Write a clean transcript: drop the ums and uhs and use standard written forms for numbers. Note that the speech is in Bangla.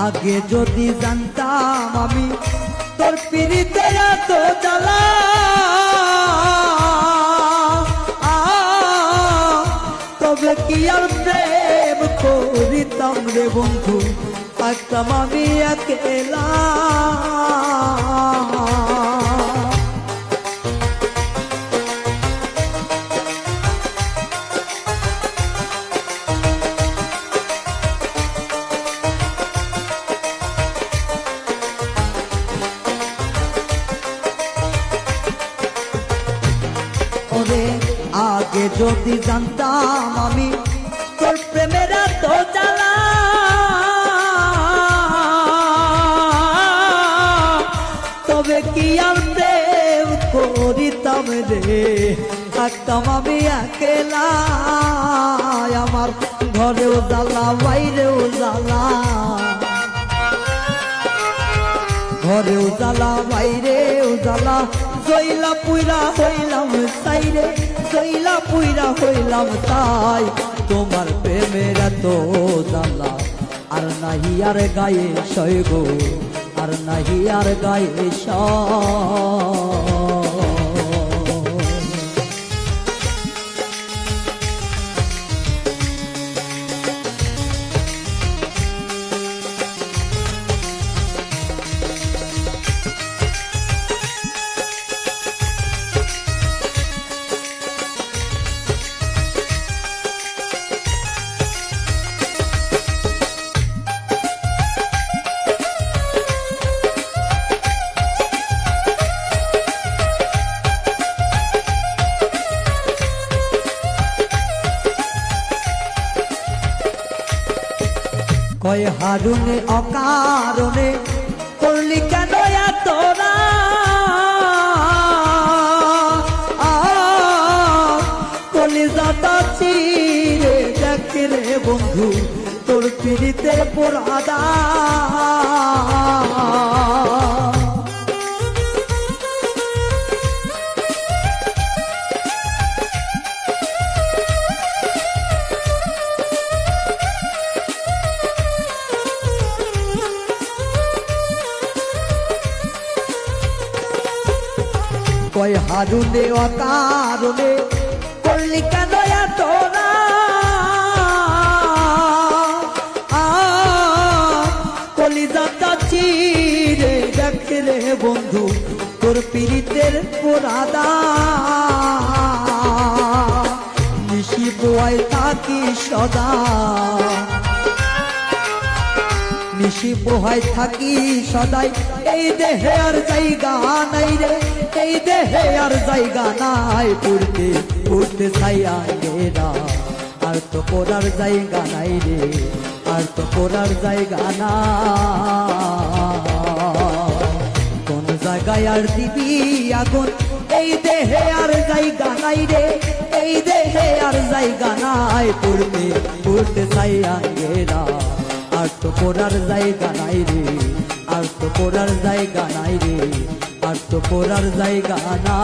আগে যদি জানতাম আমি তোর পিরিতে এত জ্বালা, তবে কি আর প্রেম করিতাম রে বন্ধু, থাকতাম আমি একেলা। আগে যদি জানতাম আমি তোর প্রেমের এত জ্বালা, তবে কি আর প্রেম করিতাম রে, থাকতাম আমি একেলা। আমার ঘরেও জ্বালা বাইরেও জ্বালা, ঘরেও জ্বালা বাইরেও জ্বালা, জইলা পুইরা হইলাম সাইরে, জইলা পুইরা হইলাম তাই। তোমার প্রেমের এত জ্বালা আর নাহি আর গায়ে সয় গো, আর নাহি আর গায়ে সয়। কয় হারুনে অকারণে করলি কেন তোরা, কলিজাটা চিরে দেখ রে বন্ধু তোর পিড়িতে পোড়াদা। কয় হারুনে অকারণে করলি কেন তোরা, কলিজাটা চিরে দেখ রে বন্ধু তোর পিরিতের পোড়াদা। নিশি পোয়ায় থাকি সদা, নিশি পোহায় থাকি সদাই, এই দেহে আর জায়গা নাই রে, এই দেহে আর জায়গা নাই। পড়তে পড়তে ছাইয়া গেরা, আর তো পড়ার জায়গা নাই রে, আর তো পড়ার জায়গা না। কোন জায়গায় আর দিবি আগুন, এই দেহে আর জায়গা নাই রে, এই দেহে আর জায়গা নাই। পড়তে পড়তে ছাইয়া গেরা, আর তো পড়ার জায়গা নাই রে, আর তো পড়ার জায়গা নাই রে, আর তো পড়ার জায়গা না।